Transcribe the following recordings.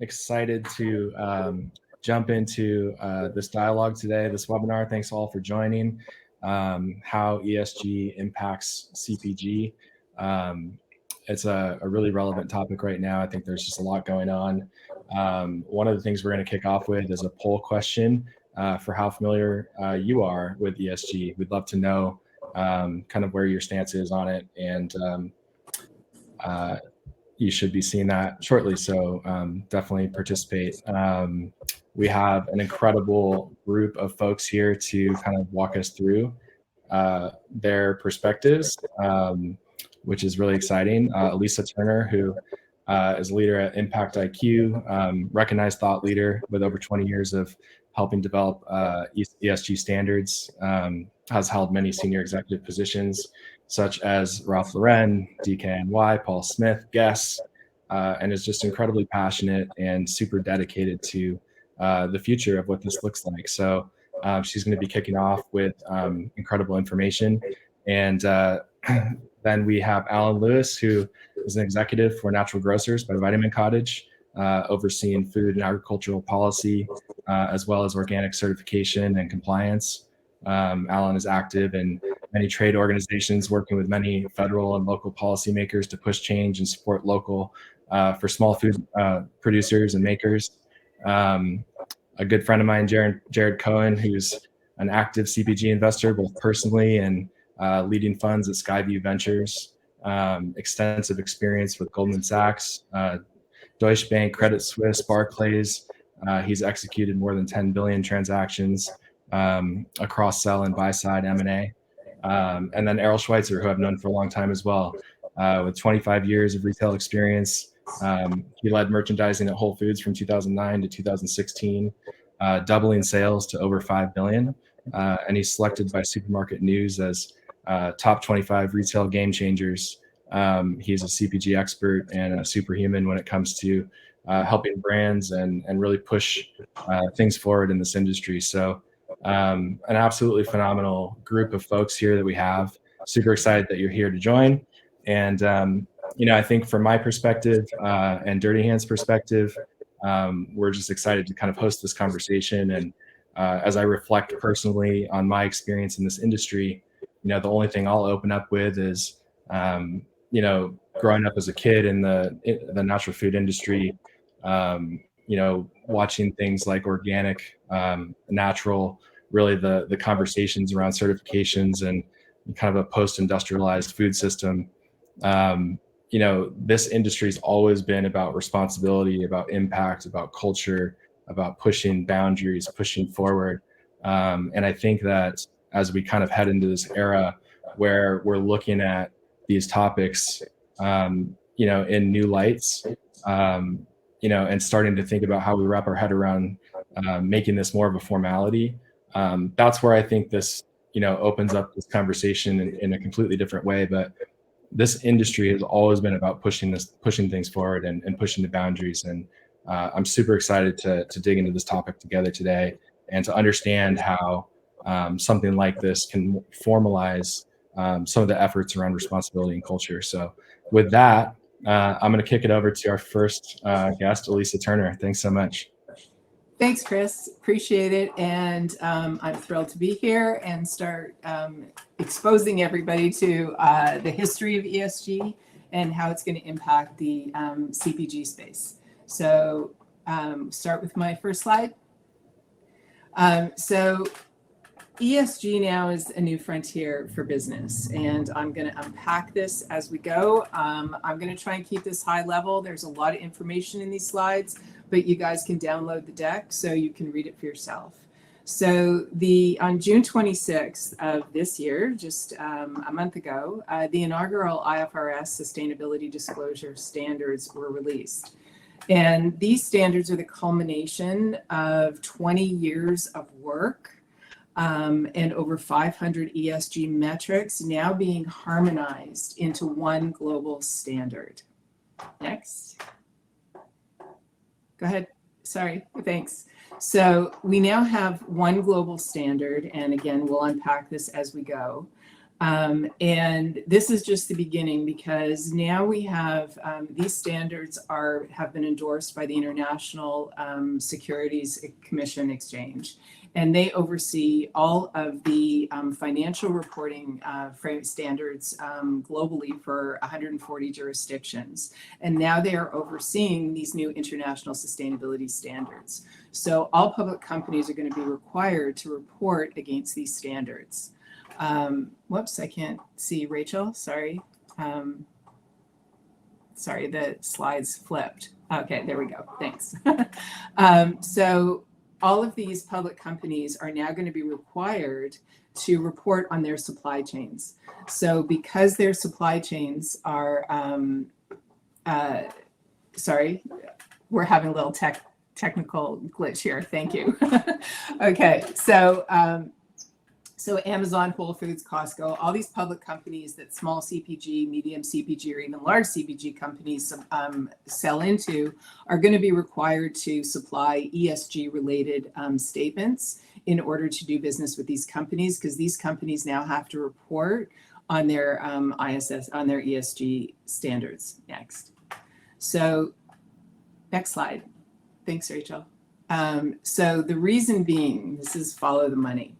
excited to jump into this dialogue today, this webinar. Thanks all for joining. How ESG impacts CPG. It's a really relevant topic right now. I think there's just a lot going on. One of the things we're going to kick off with is a poll question for how familiar you are with ESG. We'd love to know kind of where your stance is on it, and you should be seeing that shortly, so definitely participate. We have an incredible group of folks here to kind of walk us through their perspectives, which is really exciting. Elisa Turner, who is a leader at Impact IQ, recognized thought leader with over 20 years of helping develop ESG standards, has held many senior executive positions, such as Ralph Lauren, DKNY, Paul Smith, Guess, and is just incredibly passionate and super dedicated to the future of what this looks like. So she's going to be kicking off with incredible information. And then we have Alan Lewis, who is an executive for Natural Grocers by Vitamin Cottage, overseeing food and agricultural policy, as well as organic certification and compliance. Alan is active in many trade organizations, working with many federal and local policymakers to push change and support local for small food producers and makers. A good friend of mine, Jared Cohen, who's an active CPG investor, both personally and leading funds at Skyview Ventures, extensive experience with Goldman Sachs, Deutsche Bank, Credit Suisse, Barclays. He's executed more than 10 billion transactions across sell and buy side M&A. And then Errol Schweizer, who I've known for a long time as well, with 25 years of retail experience. He led merchandising at Whole Foods from 2009 to 2016, doubling sales to over 5 billion. And he's selected by Supermarket News as top 25 retail game changers. He's a CPG expert and a superhuman when it comes to helping brands and really push things forward in this industry. So an absolutely phenomenal group of folks here that we have. Super excited that you're here to join. And, I think from my perspective and Dirty Hands perspective, we're just excited to kind of host this conversation. And as I reflect personally on my experience in this industry, the only thing I'll open up with is, growing up as a kid in the natural food industry, watching things like organic, natural, really the conversations around certifications and kind of a post-industrialized food system. This industry has always been about responsibility, about impact, about culture, about pushing boundaries, pushing forward. And I think that as we kind of head into this era where we're looking at these topics, in new lights, and starting to think about how we wrap our head around making this more of a formality. That's where I think this, opens up this conversation in a completely different way. But this industry has always been about pushing things forward and pushing the boundaries. And I'm super excited to dig into this topic together today and to understand how something like this can formalize some of the efforts around responsibility and culture. So with that, I'm going to kick it over to our first guest, Elisa Turner. Thanks so much. Thanks, Chris. Appreciate it. And I'm thrilled to be here and start exposing everybody to the history of ESG and how it's going to impact the CPG space. So start with my first slide. So ESG now is a new frontier for business, and I'm going to unpack this as we go. I'm going to try and keep this high level. There's a lot of information in these slides, but you guys can download the deck so you can read it for yourself. So on June 26th of this year, just a month ago, the inaugural IFRS Sustainability Disclosure Standards were released. And these standards are the culmination of 20 years of work and over 500 ESG metrics now being harmonized into one global standard. Next. Go ahead. Sorry. Thanks. So we now have one global standard, and again, we'll unpack this as we go. And this is just the beginning, because now we have these standards have been endorsed by the International Securities Commission Exchange, and they oversee all of the financial reporting frame standards globally for 140 jurisdictions. And now they are overseeing these new international sustainability standards. So all public companies are going to be required to report against these standards. Whoops, I can't see Rachel, sorry. Sorry, the slides flipped. Okay, there we go, thanks. So all of these public companies are now going to be required to report on their supply chains. So because their supply chains are, sorry, we're having a little technical glitch here, thank you. Okay, so Amazon, Whole Foods, Costco, all these public companies that small CPG, medium CPG, or even large CPG companies sell into are going to be required to supply ESG related statements in order to do business with these companies, because these companies now have to report on their on their ESG standards. Next. So next slide. Thanks, Rachel. So the reason being, this is follow the money.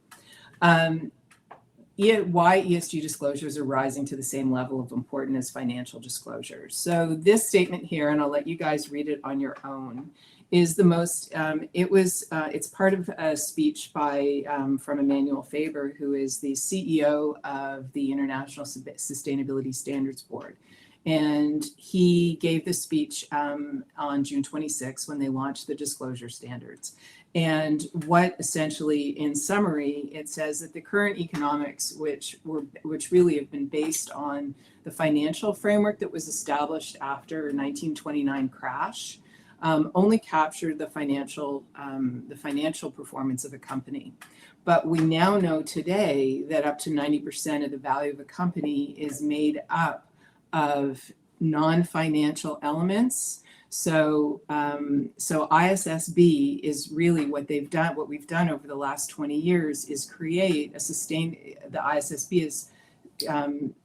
Why ESG disclosures are rising to the same level of importance as financial disclosures. So this statement here, and I'll let you guys read it on your own, is the most, it's part of a speech by, from Emmanuel Faber, who is the CEO of the International Sustainability Standards Board. And he gave this speech on June 26 when they launched the disclosure standards. And what essentially, in summary, it says that the current economics, which really have been based on the financial framework that was established after 1929 crash, only captured the financial performance of a company. But we now know today that up to 90% of the value of a company is made up of non-financial elements. So ISSB is really what they've done. What we've done over the last 20 years is create the ISSB is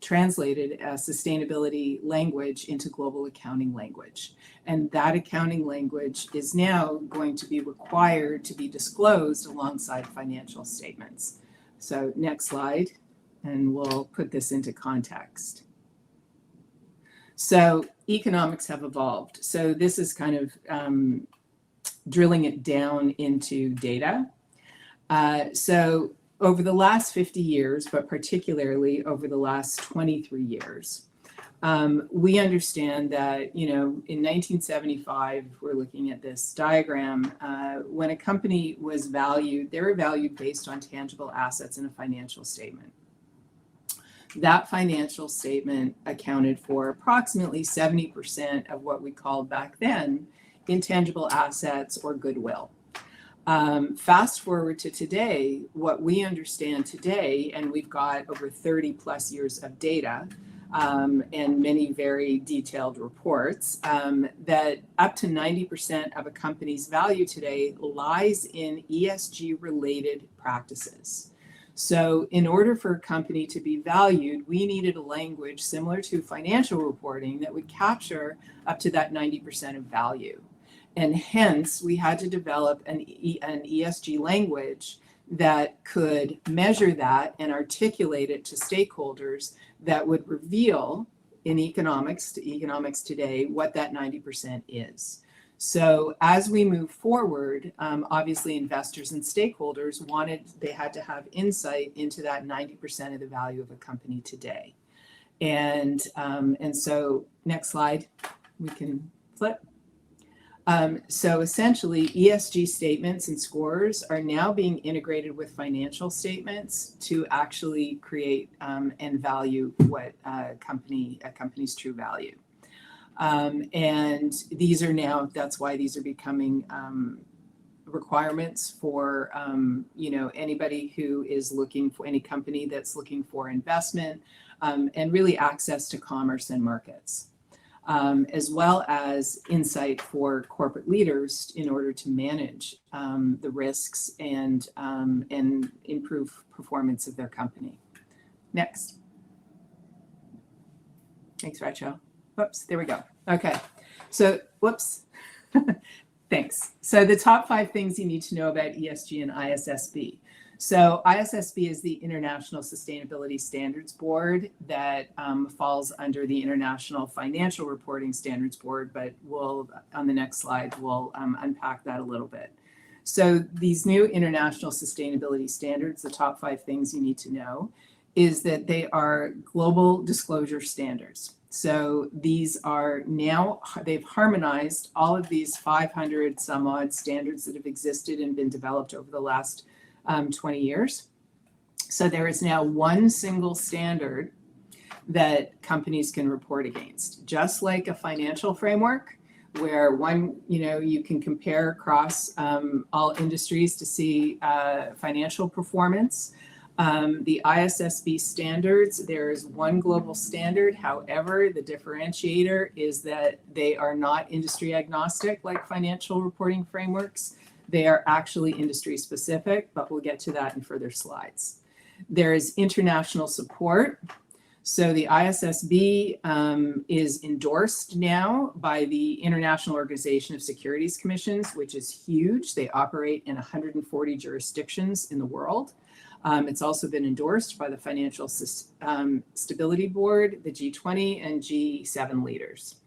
translated as sustainability language into global accounting language. And that accounting language is now going to be required to be disclosed alongside financial statements. So next slide, and we'll put this into context. So economics have evolved. So this is kind of drilling it down into data. So over the last 50 years, but particularly over the last 23 years, we understand that, in 1975, we're looking at this diagram, when a company was valued, they were valued based on tangible assets in a financial statement. That financial statement accounted for approximately 70% of what we called back then intangible assets or goodwill. Fast forward to today, what we understand today, and we've got over 30 plus years of data and many very detailed reports, that up to 90% of a company's value today lies in ESG related practices. So in order for a company to be valued, we needed a language similar to financial reporting that would capture up to that 90% of value. And hence, we had to develop an ESG language that could measure that and articulate it to stakeholders that would reveal in economics today what that 90% is. So as we move forward, obviously investors and stakeholders they had to have insight into that 90% of the value of a company today. And so next slide, we can flip. So essentially ESG statements and scores are now being integrated with financial statements to actually create and value what a company's true value. And these are now, that's why these are becoming requirements for, anybody who is looking for, any company that's looking for investment and really access to commerce and markets, as well as insight for corporate leaders in order to manage the risks and improve performance of their company. Next. Thanks, Rachel. Whoops, there we go. Okay, so whoops. Thanks. So the top 5 things you need to know about ESG and ISSB. So ISSB is the International Sustainability Standards Board that falls under the International Financial Reporting Standards Board, but we'll, on the next slide, we'll unpack that a little bit. So these new international sustainability standards, the top 5 things you need to know, is that they are global disclosure standards. So these are now, they've harmonized all of these 500 some odd standards that have existed and been developed over the last 20 years. So there is now one single standard that companies can report against, just like a financial framework where one, you can compare across all industries to see financial performance. The ISSB standards, there's one global standard. However, the differentiator is that they are not industry agnostic like financial reporting frameworks. They are actually industry specific, but we'll get to that in further slides. There is international support. So the ISSB is endorsed now by the International Organization of Securities Commissions, which is huge. They operate in 140 jurisdictions in the world. It's also been endorsed by the Financial Stability Board, the G20 and G7 leaders.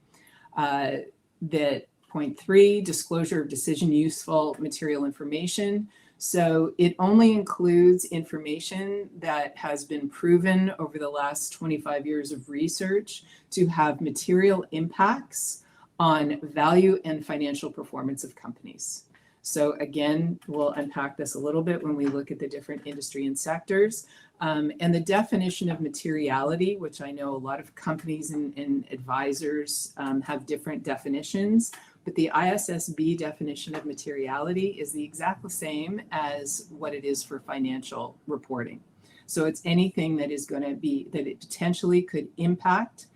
That point 3, disclosure of decision useful material information. So it only includes information that has been proven over the last 25 years of research to have material impacts on value and financial performance of companies. So again, we'll unpack this a little bit when we look at the different industry and sectors. And the definition of materiality, which I know a lot of companies and advisors have different definitions, but the ISSB definition of materiality is the exact same as what it is for financial reporting. So it's anything that is going to be, that it potentially could impact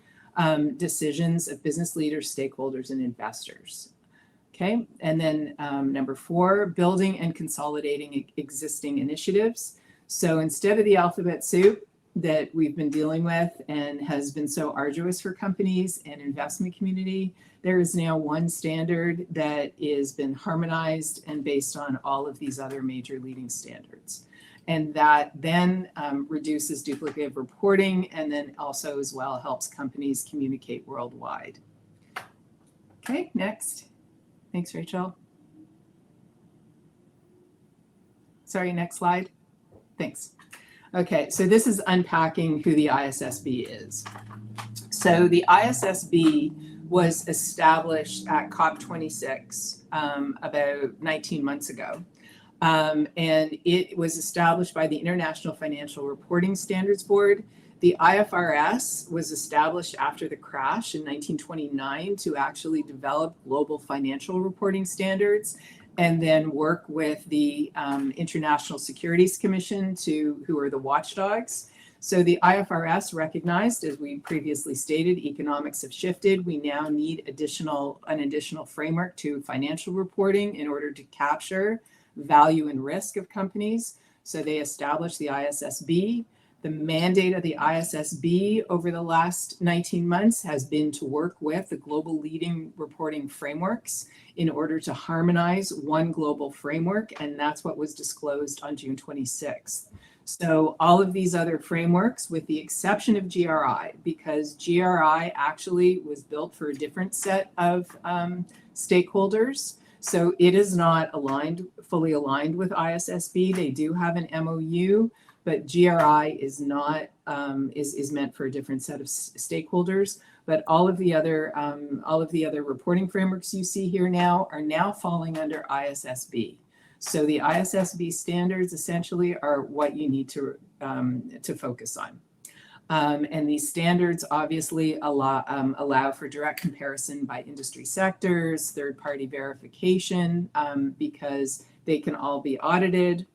decisions of business leaders, stakeholders, and investors. Okay, and then number 4, building and consolidating existing initiatives. So instead of the alphabet soup that we've been dealing with and has been so arduous for companies and investment community, there is now one standard that has been harmonized and based on all of these other major leading standards. And that then reduces duplicative reporting and then also as well helps companies communicate worldwide. Okay, next. Thanks, Rachel. Sorry, next slide. Thanks. Okay, so this is unpacking who the ISSB is. So the ISSB was established at COP26 about 19 months ago. And it was established by the International Financial Reporting Standards Board. The IFRS was established after the crash in 1929 to actually develop global financial reporting standards and then work with the International Securities Commission who are the watchdogs. So the IFRS recognized, as we previously stated, economics have shifted. We now need an additional framework to financial reporting in order to capture value and risk of companies. So they established the ISSB. The mandate of the ISSB over the last 19 months has been to work with the global leading reporting frameworks in order to harmonize one global framework, and that's what was disclosed on June 26th. So all of these other frameworks, with the exception of GRI, because GRI actually was built for a different set of stakeholders, so it is not fully aligned with ISSB. They do have an MOU, but GRI is not is meant for a different set of stakeholders. But all of the other reporting frameworks you see here now are now falling under ISSB. So the ISSB standards essentially are what you need to focus on. And these standards obviously allow for direct comparison by industry sectors, third-party verification, because they can all be audited.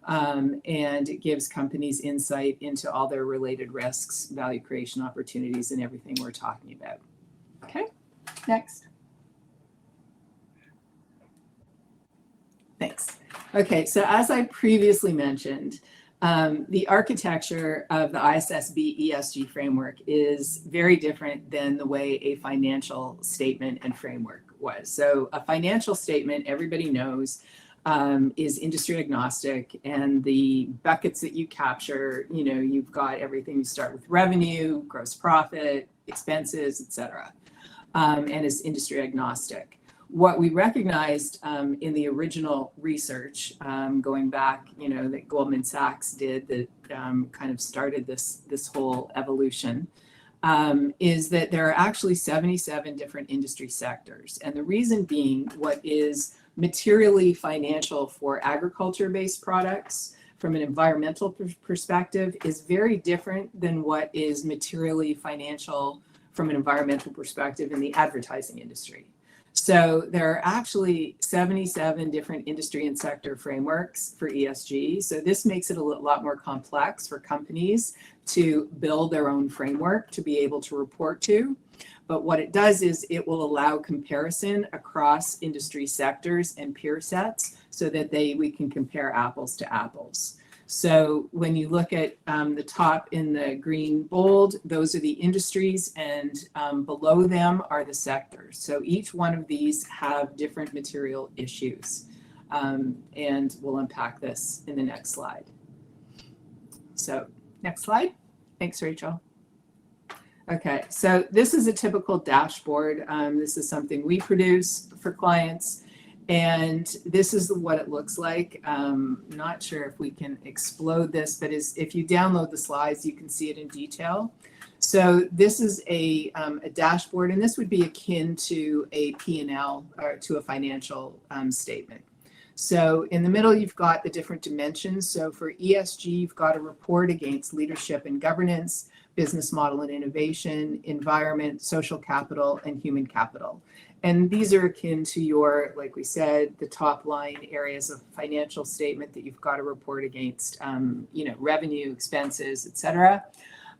And it gives companies insight into all their related risks, value creation opportunities, and everything we're talking about. Okay, next. Thanks. Okay, so as I previously mentioned, The architecture of the ISSB ESG framework is very different than the way a financial statement and framework was. So a financial statement, everybody knows, is industry agnostic, and the buckets that you capture, you've got everything. You start with revenue, gross profit, expenses, etc., and is industry agnostic. What we recognized in the original research, going back, that Goldman Sachs did, that kind of started this whole evolution, is that there are actually 77 different industry sectors. And the reason being, what is materially financial for agriculture-based products from an environmental perspective is very different than what is materially financial from an environmental perspective in the advertising industry. So there are actually 77 different industry and sector frameworks for ESG. So this makes it a lot more complex for companies to build their own framework to be able to report to. But what it does is it will allow comparison across industry sectors and peer sets so that we can compare apples to apples. So when you look at the top in the green bold, those are the industries, and below them are the sectors. So each one of these have different material issues. And we'll unpack this in the next slide. So next slide. Thanks, Rachel. Okay, so this is a typical dashboard. This is something we produce for clients. And this is what it looks like. Not sure if we can explode this, but if you download the slides, you can see it in detail. So this is a dashboard, and this would be akin to a P&L or to a financial statement. So in the middle, you've got the different dimensions. So for ESG, you've got a report against leadership and governance, business model and innovation, environment, social capital, and human capital. And these are akin to your, like we said, the top line areas of financial statement that you've got to report against, revenue, expenses, et cetera.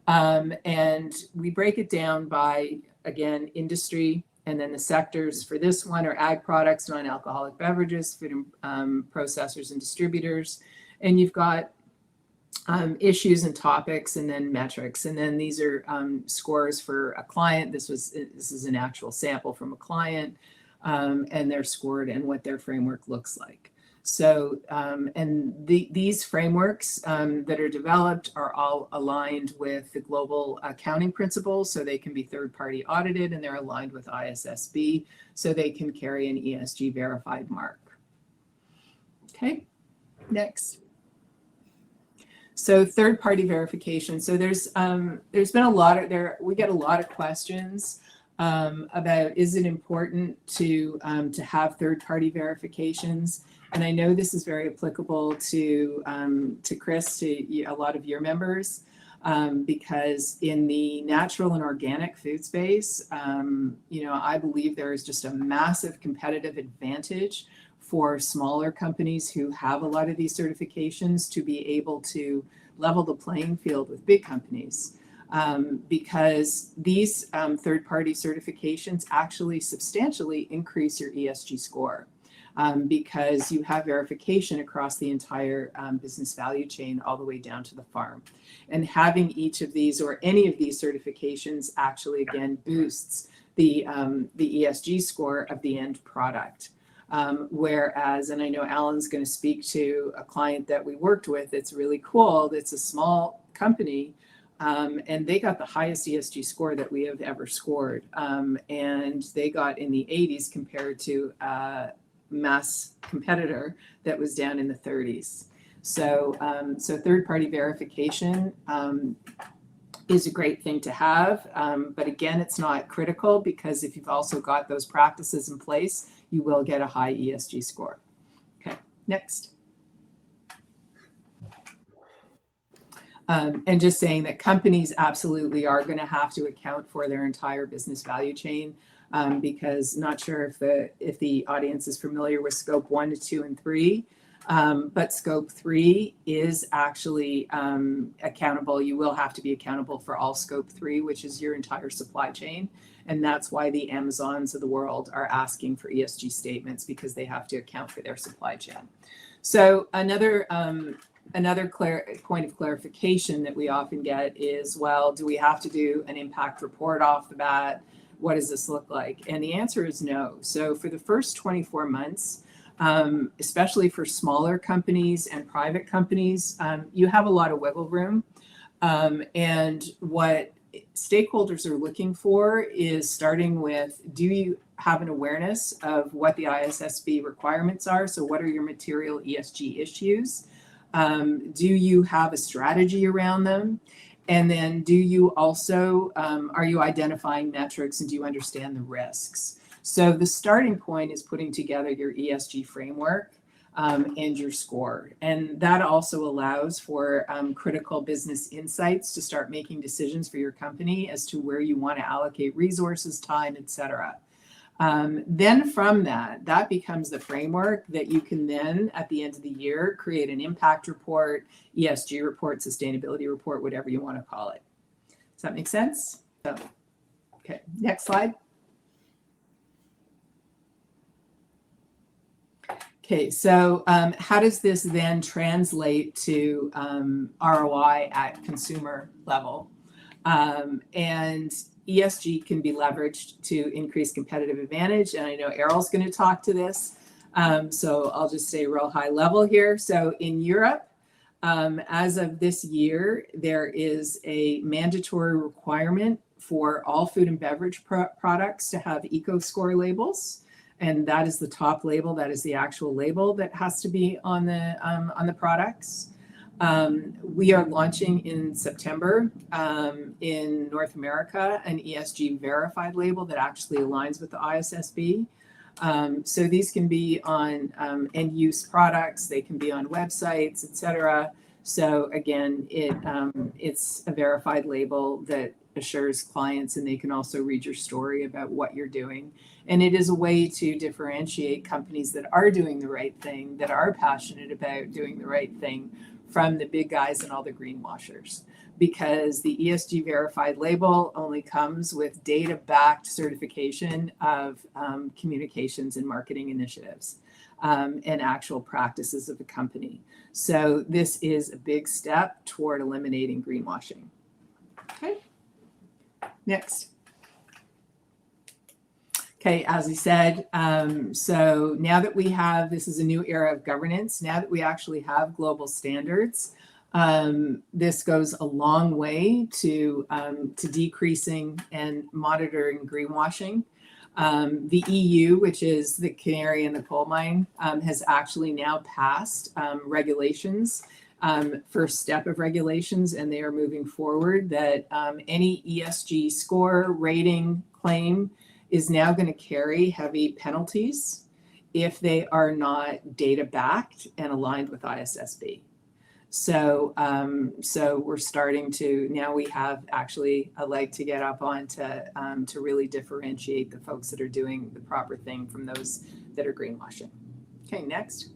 And we break it down by, again, industry, and then the sectors for this one are ag products, non-alcoholic beverages, food processors and distributors. And you've got issues and topics, and then metrics, and then these are scores for a client. This is an actual sample from a client, and they're scored and what their framework looks like. So these frameworks that are developed are all aligned with the global accounting principles, so they can be third-party audited, and they're aligned with ISSB, so they can carry an ESG verified mark. Okay, next. So third-party verification. So there's been a lot of we get a lot of questions about, is it important to have third-party verifications? And I know this is very applicable to Chris, to a lot of your members, because in the natural and organic food space, I believe there is just a massive competitive advantage for smaller companies who have a lot of these certifications to be able to level the playing field with big companies, because these third-party certifications actually substantially increase your ESG score, because you have verification across the entire business value chain all the way down to the farm. And having each of these or any of these certifications actually, again, boosts the ESG score of the end product. Whereas, and I know Alan's going to speak to a client that we worked with, it's really cool. It's a small company, and they got the highest ESG score that we have ever scored. And they got in the 80s compared to a mass competitor that was down in the 30s. So, third-party verification is a great thing to have. But again, it's not critical, because if you've also got those practices in place, you will get a high ESG score. Okay, next. And just saying that companies absolutely are going to have to account for their entire business value chain, because not sure if the audience is familiar with scope 1 to 2 and 3. But scope 3 is actually accountable. You will have to be accountable for all scope 3, which is your entire supply chain. And that's why the Amazons of the world are asking for ESG statements, because they have to account for their supply chain. So another Another point of clarification that we often get is, well, do we have to do an impact report off the bat? What does this look like? And the answer is no. So for the first 24 months, especially for smaller companies and private companies, you have a lot of wiggle room. And what stakeholders are looking for is starting with, do you have an awareness of what the ISSB requirements are? So what are your material ESG issues? Do you have a strategy around them? And then do you also, are you identifying metrics and do you understand the risks? So the starting point is putting together your ESG framework and your score. And that also allows for critical business insights to start making decisions for your company as to where you want to allocate resources, time, et cetera. Then from that becomes the framework that you can then, at the end of the year, create an impact report, ESG report, sustainability report, whatever you want to call it. Does that make sense? So, okay, next slide. Okay, so how does this then translate to ROI at consumer level? And ESG can be leveraged to increase competitive advantage. And I know Errol's going to talk to this. So I'll just stay real high level here. So in Europe, as of this year, there is a mandatory requirement for all food and beverage products to have eco-score labels. And that is the top label. That is the actual label that has to be on the products. We are launching in September in North America an ESG verified label that actually aligns with the ISSB. So these can be on end use products, they can be on websites, etc. So again, it's a verified label that assures clients, and they can also read your story about what you're doing. And it is a way to differentiate companies that are doing the right thing, that are passionate about doing the right thing, from the big guys and all the greenwashers, because the ESG verified label only comes with data-backed certification of communications and marketing initiatives and actual practices of the company. So this is a big step toward eliminating greenwashing. Okay, next. Okay, as I said, so now that we have, this is a new era of governance, now that we actually have global standards, this goes a long way to decreasing and monitoring greenwashing. The EU, which is the canary in the coal mine, has actually now passed regulations, first step of regulations, and they are moving forward that any ESG score, rating, claim is now going to carry heavy penalties if they are not data backed and aligned with ISSB. So, so we're starting to, now we have actually a leg to get up on to really differentiate the folks that are doing the proper thing from those that are greenwashing. Okay, next.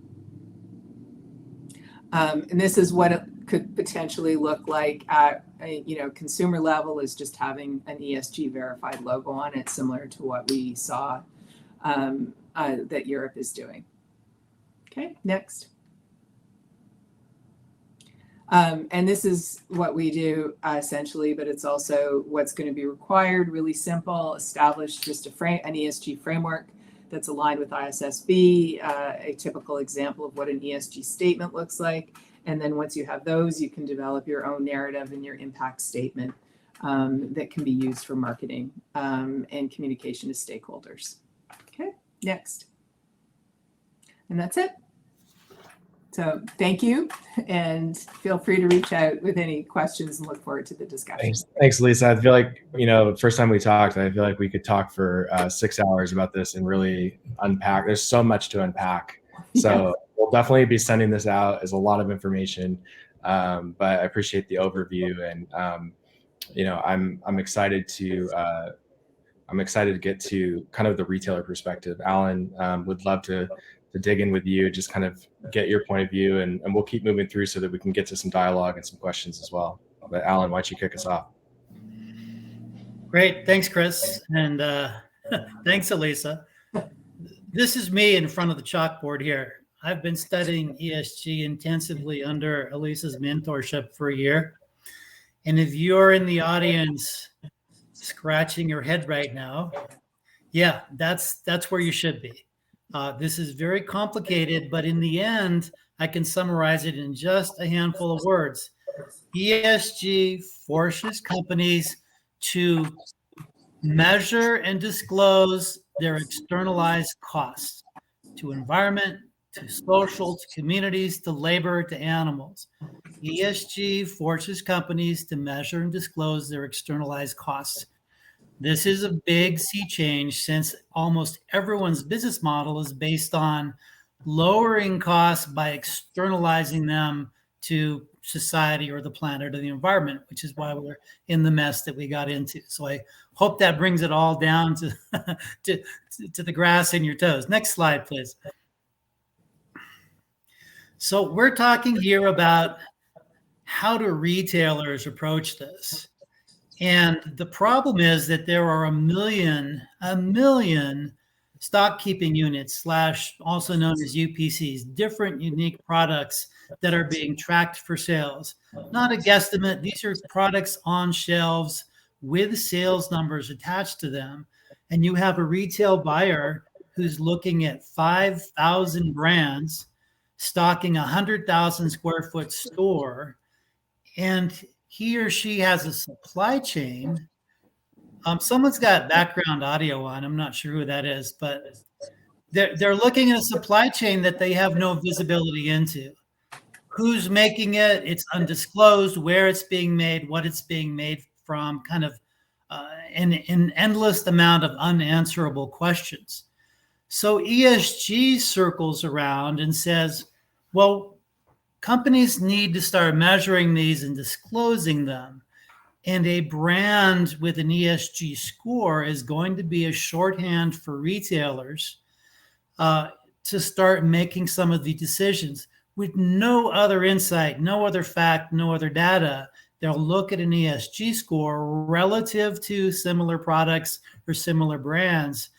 And this is what it could potentially look like at consumer level, is just having an ESG verified logo on it, similar to what we saw that Europe is doing. Okay, next. And this is what we do essentially, but it's also what's going to be required. Really simple, establish just an ESG framework that's aligned with ISSB, a typical example of what an ESG statement looks like. And then once you have those, you can develop your own narrative and your impact statement that can be used for marketing and communication to stakeholders. Okay, next. And that's it. So thank you, and feel free to reach out with any questions, and look forward to the discussion. Thanks, Lisa. I feel like, first time we talked, I feel like we could talk for 6 hours about this and really unpack. There's so much to unpack. So we'll definitely be sending this out as a lot of information, but I appreciate the overview, and I'm excited to get to kind of the retailer perspective. Alan, would love to dig in with you, just kind of get your point of view, and we'll keep moving through so that we can get to some dialogue and some questions as well. But Alan, why don't you kick us off? Great. Thanks, Chris. And thanks, Elisa. This is me in front of the chalkboard here. I've been studying ESG intensively under Elisa's mentorship for a year. And if you're in the audience scratching your head right now, yeah, that's where you should be. This is very complicated, but in the end, I can summarize it in just a handful of words. ESG forces companies to measure and disclose their externalized costs to environment, to social, to communities, to labor, to animals. ESG forces companies to measure and disclose their externalized costs. This is a big sea change since almost everyone's business model is based on lowering costs by externalizing them to society or the planet or the environment, which is why we're in the mess that we got into. So I hope that brings it all down to, to the grass in your toes. Next slide, please. So we're talking here about how do retailers approach this? And the problem is that there are a million stock keeping units / also known as UPCs, different unique products that are being tracked for sales. Not a guesstimate. These are products on shelves with sales numbers attached to them. And you have a retail buyer who's looking at 5,000 brands, stocking a 100,000 square foot store, and he or she has a supply chain. Someone's got background audio on. I'm not sure who that is, but they're looking at a supply chain that they have no visibility into. Who's making it? It's undisclosed. Where it's being made, what it's being made from, kind of an endless amount of unanswerable questions. So ESG circles around and says, well, companies need to start measuring these and disclosing them. And a brand with an ESG score is going to be a shorthand for retailers to start making some of the decisions with no other insight, no other fact, no other data. They'll look at an ESG score relative to similar products or similar brands.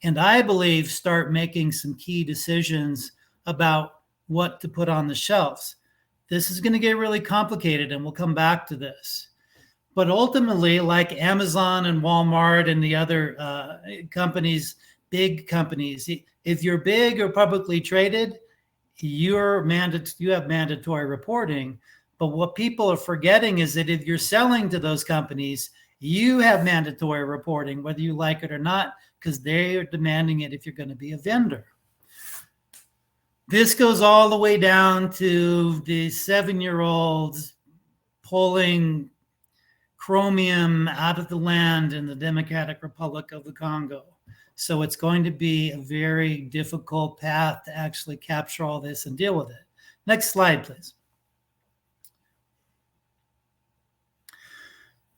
And I believe start making some key decisions about what to put on the shelves. This is going to get really complicated, and we'll come back to this. But ultimately, like Amazon and Walmart and the other companies, big companies, if you're big or publicly traded, you have mandatory reporting. But what people are forgetting is that if you're selling to those companies, you have mandatory reporting, whether you like it or not, because they are demanding it if you're going to be a vendor. This goes all the way down to the 7-year-olds pulling chromium out of the land in the Democratic Republic of the Congo. So it's going to be a very difficult path to actually capture all this and deal with it. Next slide, please.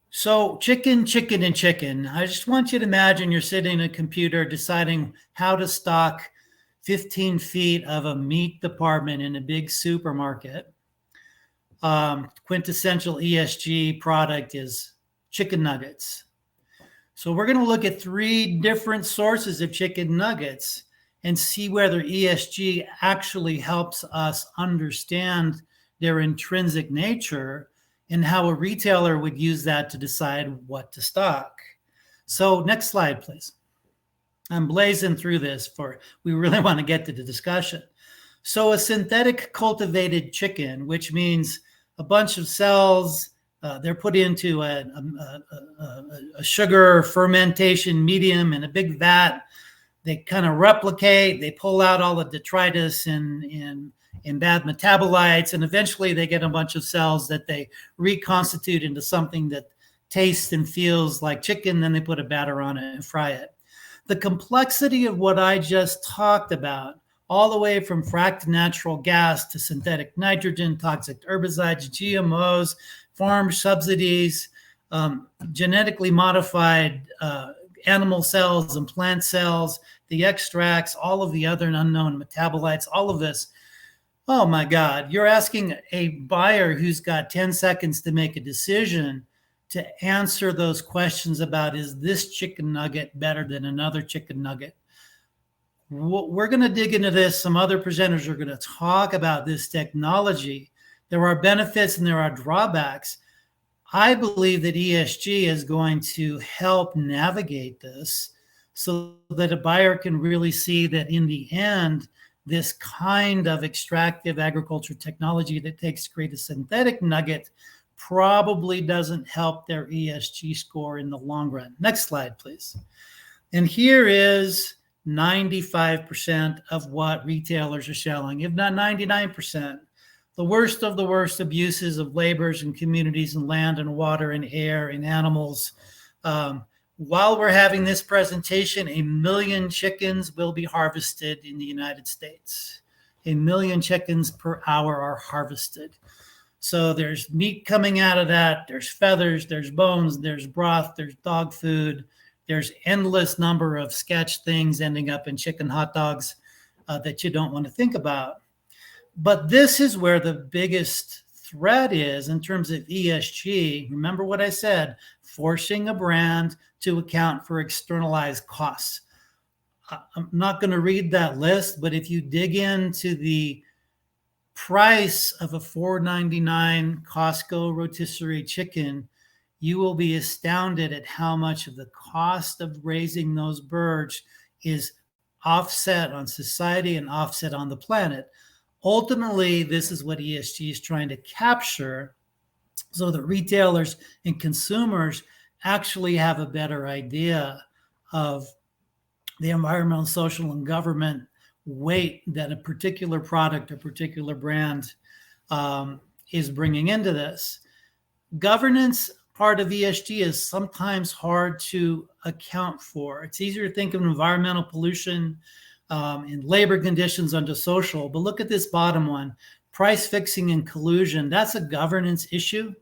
So chicken. I just want you to imagine you're sitting at a computer deciding how to stock 15 feet of a meat department in a big supermarket. Quintessential ESG product is chicken nuggets. So we're going to look at 3 different sources of chicken nuggets and see whether ESG actually helps us understand their intrinsic nature and how a retailer would use that to decide what to stock. So next slide, please. I'm blazing through this we really want to get to the discussion. So a synthetic cultivated chicken, which means a bunch of cells, they're put into a sugar fermentation medium in a big vat. They kind of replicate, they pull out all the detritus and bad metabolites, and eventually they get a bunch of cells that they reconstitute into something that tastes and feels like chicken. Then they put a batter on it and fry it. The complexity of what I just talked about, all the way from fracked natural gas to synthetic nitrogen, toxic herbicides, GMOs, farm subsidies, genetically modified animal cells and plant cells, the extracts, all of the other unknown metabolites, all of this. Oh my God, you're asking a buyer who's got 10 seconds to make a decision to answer those questions about, is this chicken nugget better than another chicken nugget? We're going to dig into this. Some other presenters are going to talk about this technology. There are benefits and there are drawbacks. I believe that ESG is going to help navigate this so that a buyer can really see that in the end, this kind of extractive agriculture technology that takes to create a synthetic nugget probably doesn't help their ESG score in the long run. Next slide, please. And here is 95% of what retailers are selling, if not 99%. The worst of the worst abuses of labors and communities and land and water and air and animals. While we're having this presentation, 1 million chickens will be harvested in the United States. 1 million chickens per hour are harvested. So there's meat coming out of that. There's feathers, there's bones, there's broth, there's dog food. There's endless number of sketch things ending up in chicken hot dogs that you don't want to think about. But this is where the biggest threat is in terms of ESG. Remember what I said, forcing a brand to account for externalized costs. I'm not going to read that list, but if you dig into the price of a $4.99 Costco rotisserie chicken, you will be astounded at how much of the cost of raising those birds is offset on society and offset on the planet. Ultimately, this is what ESG is trying to capture so that retailers and consumers actually have a better idea of the environmental, social, and government weight that a particular product or particular brand is bringing into this. Governance part of ESG is sometimes hard to account for. It's easier to think of environmental pollution and labor conditions under social, but look at this bottom one, price fixing and collusion. That's a governance issue.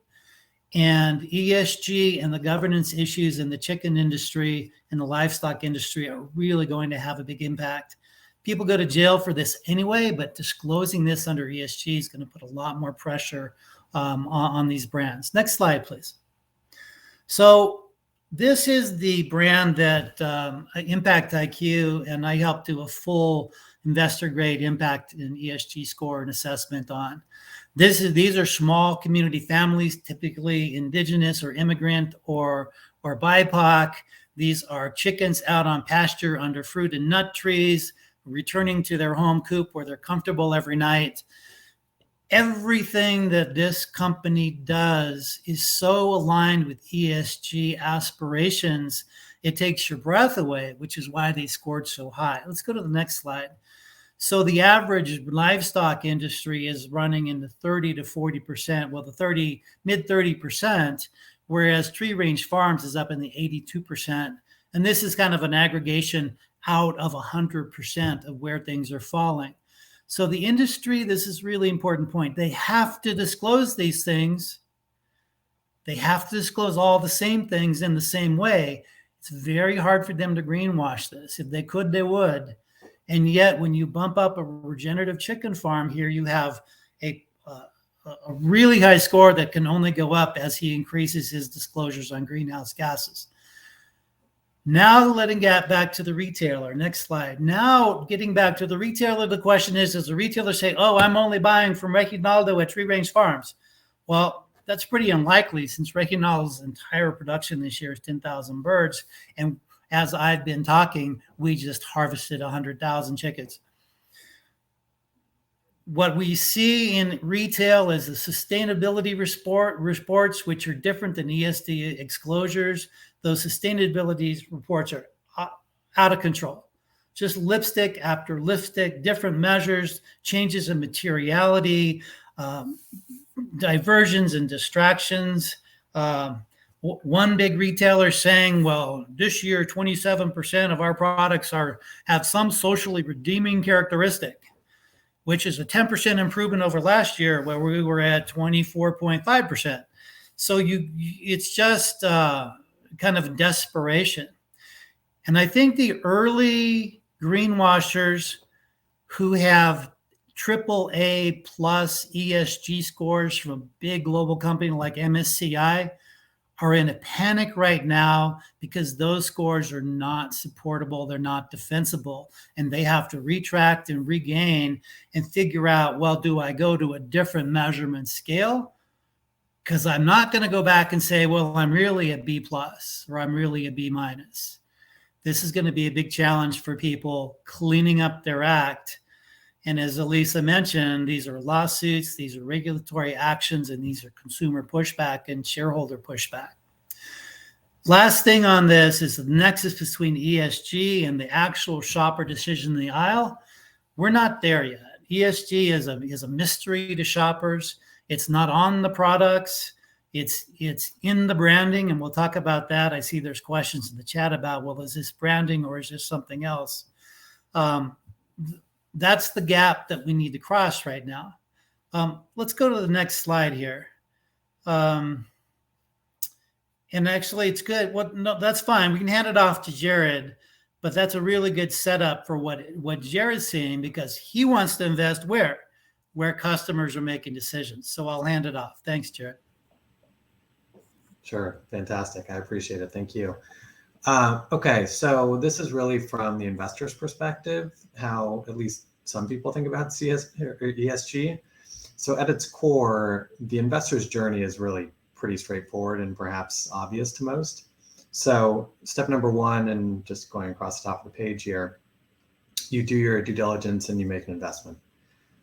And ESG and the governance issues in the chicken industry and the livestock industry are really going to have a big impact. People go to jail for this anyway, but disclosing this under ESG is going to put a lot more pressure on these brands. Next slide, please. So this is the brand that Impact IQ, and I helped do a full investor grade impact and ESG score and assessment on. These are small community families, typically indigenous or immigrant or BIPOC. These are chickens out on pasture under fruit and nut trees, returning to their home coop where they're comfortable every night. Everything that this company does is so aligned with ESG aspirations, it takes your breath away, which is why they scored so high. Let's go to the next slide. So the average livestock industry is running in the 30 to 40%, well, the mid 30%, whereas Tree Range Farms is up in the 82%. And this is kind of an aggregation out of 100% of where things are falling. So the industry, this is really important point. They have to disclose these things. They have to disclose all the same things in the same way. It's very hard for them to greenwash this. If they could, they would. And yet when you bump up a regenerative chicken farm here, you have a really high score that can only go up as he increases his disclosures on greenhouse gases. Now letting get back to the retailer. Next slide. Now getting back to the retailer, the question is, does the retailer say, oh, I'm only buying from Reginaldo at Tree Range Farms? Well, that's pretty unlikely since Reginaldo's entire production this year is 10,000 birds. And as I've been talking, we just harvested 100,000 chickens. What we see in retail is the sustainability reports, which are different than ESG disclosures. Those sustainability reports are out of control. Just lipstick after lipstick, different measures, changes in materiality, diversions and distractions. One big retailer saying, well, this year, 27% of our products have some socially redeeming characteristic, which is a 10% improvement over last year where we were at 24.5%. So it's just kind of desperation. And I think the early greenwashers who have AAA plus ESG scores from a big global company like MSCI are in a panic right now because those scores are not supportable, they're not defensible, and they have to retract and regain and figure out, well, do I go to a different measurement scale? Because I'm not going to go back and say, well, I'm really a B plus or I'm really a B minus. This is going to be a big challenge for people cleaning up their act. And as Elisa mentioned, these are lawsuits, these are regulatory actions, and these are consumer pushback and shareholder pushback. Last thing on this is the nexus between ESG and the actual shopper decision in the aisle. We're not there yet. ESG is a mystery to shoppers. It's not on the products. It's in the branding, and we'll talk about that. I see there's questions in the chat about, well, is this branding or is this something else? That's the gap that we need to cross right now. Let's go to the next slide here. And actually, it's good. No, that's fine. We can hand it off to Jared, but that's a really good setup for what Jared's seeing, because he wants to invest where customers are making decisions. So I'll hand it off. Thanks, Jared. Sure. Fantastic. I appreciate it. Thank you. Okay, so this is really from the investor's perspective, how at least some people think about ESG. So at its core, the investor's journey is really pretty straightforward and perhaps obvious to most. So step number one, and just going across the top of the page here, you do your due diligence and you make an investment.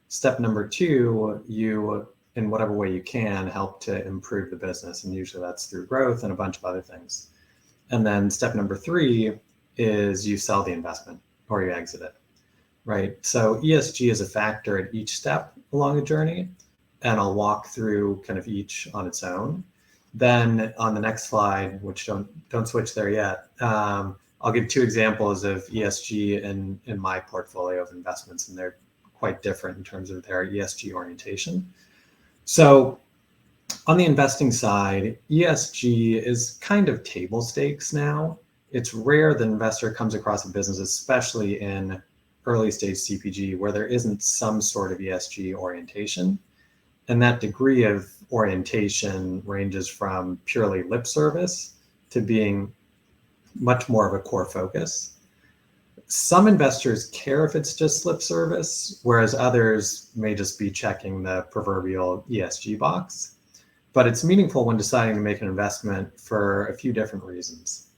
Step number two, you, in whatever way you can, help to improve the business. And usually that's through growth and a bunch of other things. And then step number three is you sell the investment or you exit it, right? So ESG is a factor at each step along the journey, and I'll walk through kind of each on its own. Then on the next slide, which don't switch there yet, I'll give two examples of ESG in my portfolio of investments, and they're quite different in terms of their ESG orientation. So on the investing side, ESG is kind of table stakes now. It's rare that an investor comes across a business, especially in early stage CPG, where there isn't some sort of ESG orientation. And that degree of orientation ranges from purely lip service to being much more of a core focus. Some investors care if it's just lip service, whereas others may just be checking the proverbial ESG box. But it's meaningful when deciding to make an investment for a few different reasons.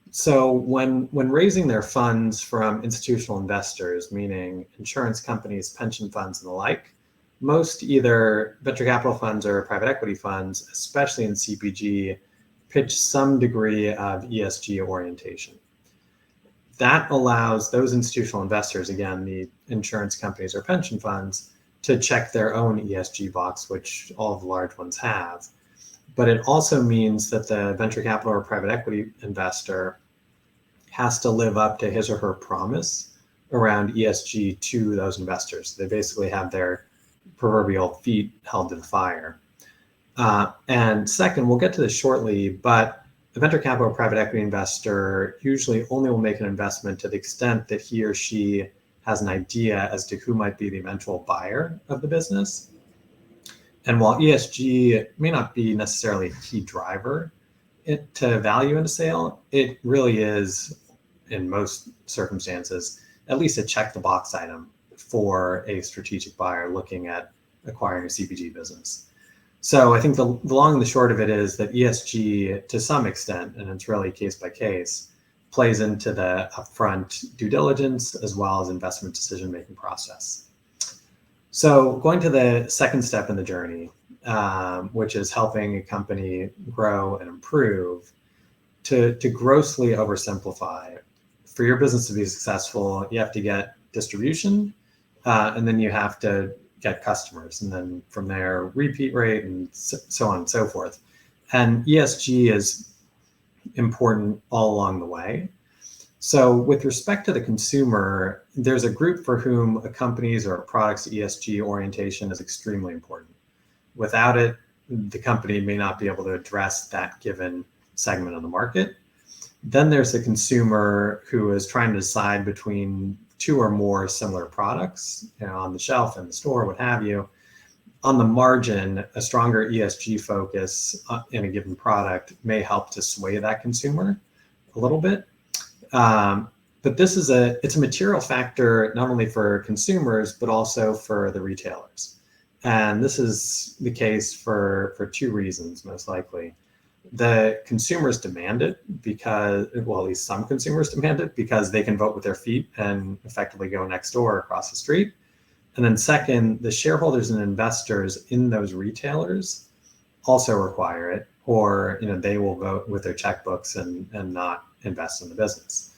So when raising their funds from institutional investors, meaning insurance companies, pension funds, and the like, most either venture capital funds or private equity funds, especially in CPG, pitch some degree of ESG orientation. That allows those institutional investors, again, the insurance companies or pension funds, to check their own ESG box, which all of the large ones have. But it also means that the venture capital or private equity investor has to live up to his or her promise around ESG to those investors. They basically have their proverbial feet held to the fire. And second, we'll get to this shortly, but the venture capital or private equity investor usually only will make an investment to the extent that he or she has an idea as to who might be the eventual buyer of the business. And while ESG may not be necessarily a key driver to value in a sale, it really is, in most circumstances, at least a check the box item for a strategic buyer looking at acquiring a CPG business. So I think the long and the short of it is that ESG, to some extent, and it's really case by case, plays into the upfront due diligence as well as investment decision-making process. So going to the second step in the journey, which is helping a company grow and improve, to grossly oversimplify, for your business to be successful, you have to get distribution, and then you have to get customers, and then from there, repeat rate, and so on and so forth. And ESG is important all along the way. So with respect to the consumer, there's a group for whom a company's or a product's ESG orientation is extremely important. Without it, the company may not be able to address that given segment of the market. Then there's the consumer who is trying to decide between two or more similar products, on the shelf, in the store, what have you. on the margin, a stronger ESG focus in a given product may help to sway that consumer a little bit. But this is it's a material factor, not only for consumers, but also for the retailers. And this is the case for two reasons, most likely. The consumers demand it because, well, at least some consumers demand it because they can vote with their feet and effectively go next door or across the street. And then second, the shareholders and investors in those retailers also require it, or they will vote with their checkbooks and not invest in the business.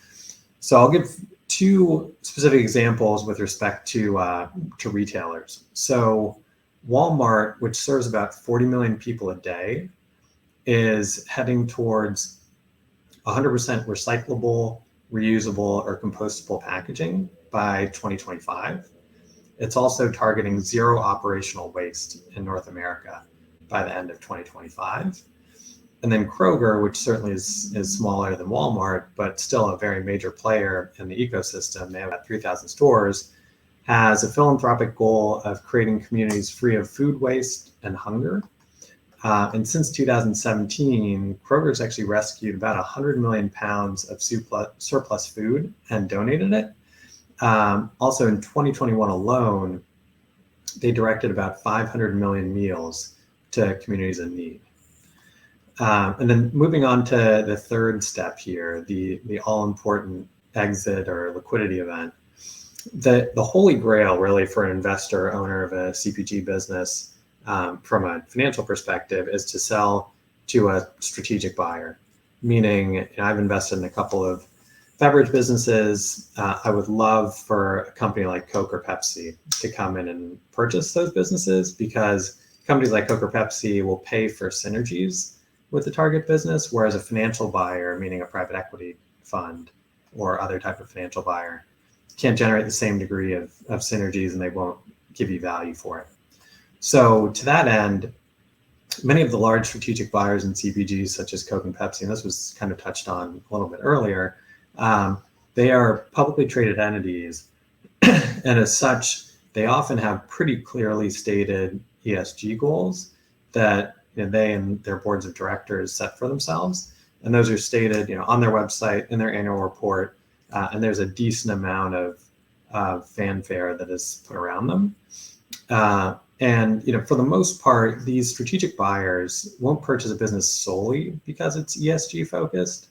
So I'll give two specific examples with respect to retailers. So Walmart, which serves about 40 million people a day, is heading towards 100% recyclable, reusable, or compostable packaging by 2025. It's also targeting zero operational waste in North America by the end of 2025. And then Kroger, which certainly is smaller than Walmart, but still a very major player in the ecosystem, they have about 3,000 stores, has a philanthropic goal of creating communities free of food waste and hunger. And since 2017, Kroger's actually rescued about 100 million pounds of surplus food and donated it. Also in 2021 alone, they directed about 500 million meals to communities in need. And then moving on to the third step here, the all-important exit or liquidity event. The holy grail really for an investor, owner of a CPG business, from a financial perspective, is to sell to a strategic buyer. Meaning, I've invested in a couple of beverage businesses. I would love for a company like Coke or Pepsi to come in and purchase those businesses, because companies like Coke or Pepsi will pay for synergies with the target business, whereas a financial buyer, meaning a private equity fund or other type of financial buyer, can't generate the same degree of synergies, and they won't give you value for it. So to that end, many of the large strategic buyers in CPGs, such as Coke and Pepsi, and this was kind of touched on a little bit earlier, they are publicly traded entities. And as such, they often have pretty clearly stated ESG goals that they and their boards of directors set for themselves. And those are stated on their website, in their annual report, and there's a decent amount of fanfare that is put around them. And for the most part, these strategic buyers won't purchase a business solely because it's ESG focused.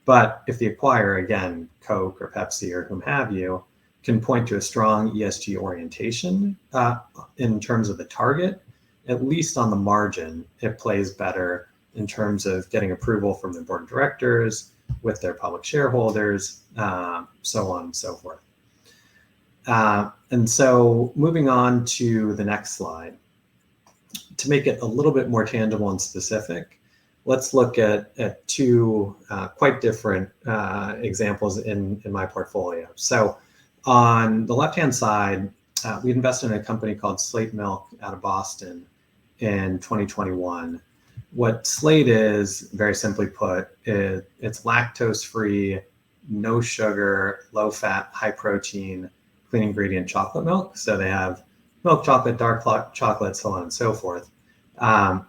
But if the acquirer, again, Coke or Pepsi or whom have you, can point to a strong ESG orientation in terms of the target, at least on the margin, it plays better in terms of getting approval from the board of directors, with their public shareholders, so on and so forth. And so moving on to the next slide, to make it a little bit more tangible and specific, let's look at two quite different examples in my portfolio. So on the left-hand side, we invested in a company called Slate Milk out of Boston in 2021. What Slate is, very simply put, it's lactose-free, no sugar, low-fat, high-protein, clean ingredient chocolate milk. So they have milk chocolate, dark chocolate, so on and so forth. I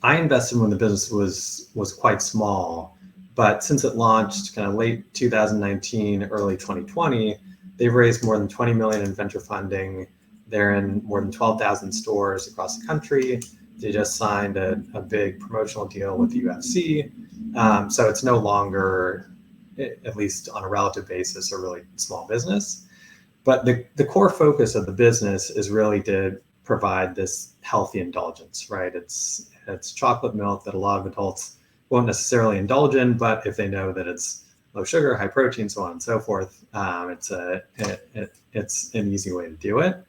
invested when the business was quite small, but since it launched kind of late 2019, early 2020, they've raised more than 20 million in venture funding. They're in more than 12,000 stores across the country. They just signed a big promotional deal with the UFC. So it's no longer, at least on a relative basis, a really small business. But the core focus of the business is really to provide this healthy indulgence, right? It's chocolate milk that a lot of adults won't necessarily indulge in, but if they know that it's low sugar, high protein, so on and so forth, it's an easy way to do it.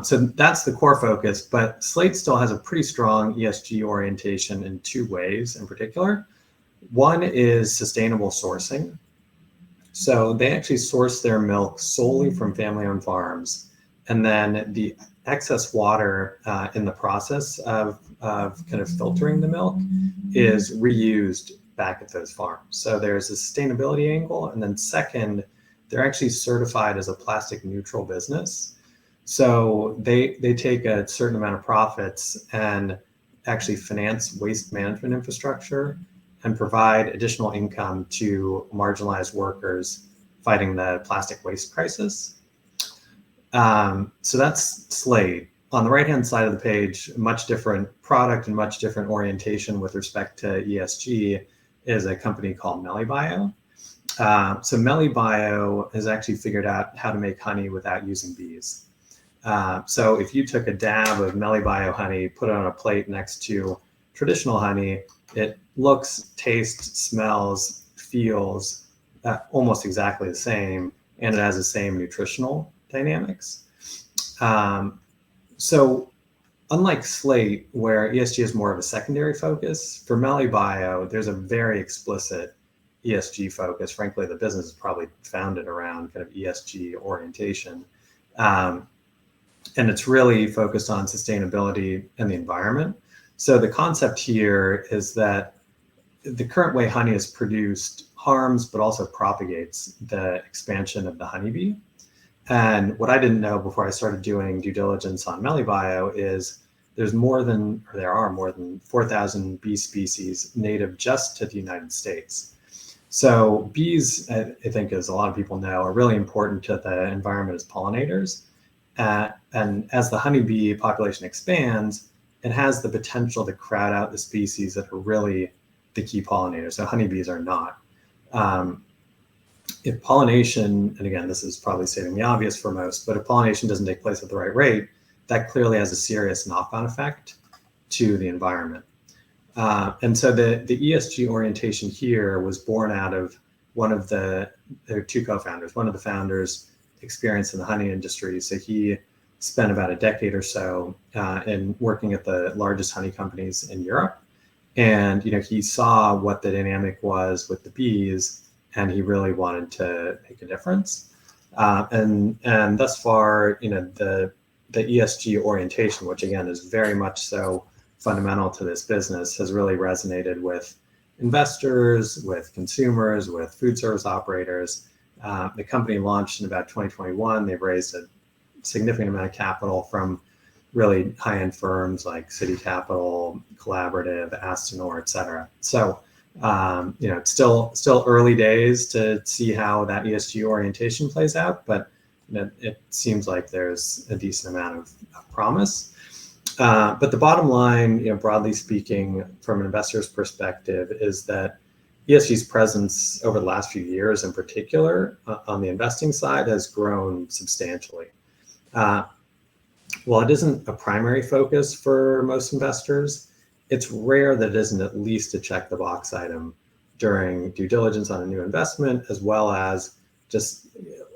So that's the core focus, but Slate still has a pretty strong ESG orientation in two ways in particular. One is sustainable sourcing. So they actually source their milk solely from family-owned farms, and then the excess water in the process of kind of filtering the milk is reused back at those farms. So there's a sustainability angle, and then second, they're actually certified as a plastic neutral business. So they take a certain amount of profits and actually finance waste management infrastructure and provide additional income to marginalized workers fighting the plastic waste crisis. So that's Slate. On the right-hand side of the page, much different product and much different orientation with respect to ESG is a company called Melibio. So Melibio has actually figured out how to make honey without using bees. So if you took a dab of Melibio honey, put it on a plate next to traditional honey, it looks, tastes, smells, feels almost exactly the same, and it has the same nutritional dynamics. So unlike Slate, where ESG is more of a secondary focus, for Melibio, there's a very explicit ESG focus. Frankly, the business is probably founded around kind of ESG orientation. And it's really focused on sustainability and the environment. So the concept here is that the current way honey is produced harms, but also propagates the expansion of the honeybee. And what I didn't know before I started doing due diligence on Melibio is there are more than 4,000 bee species native just to the United States. So bees, I think, as a lot of people know, are really important to the environment as pollinators. And as the honeybee population expands, it has the potential to crowd out the species that are really the key pollinators. So honeybees are not. If pollination, and again, this is probably stating the obvious for most, but if pollination doesn't take place at the right rate, that clearly has a serious knock-on effect to the environment. And so the ESG orientation here was born out of there are two co-founders. One of the founders experienced in the honey industry. So he spent about a decade or so in working at the largest honey companies in Europe. And he saw what the dynamic was with the bees, and he really wanted to make a difference. And thus far, the ESG orientation, which again is very much so fundamental to this business, has really resonated with investors, with consumers, with food service operators. The company launched in about 2021. They've raised a significant amount of capital from really high-end firms like City Capital, Collaborative, Astonor, et cetera. So, it's still early days to see how that ESG orientation plays out, but it seems like there's a decent amount of promise. But the bottom line, broadly speaking, from an investor's perspective, is that ESG's presence over the last few years in particular on the investing side has grown substantially. While it isn't a primary focus for most investors, it's rare that it isn't at least a check the box item during due diligence on a new investment, as well as just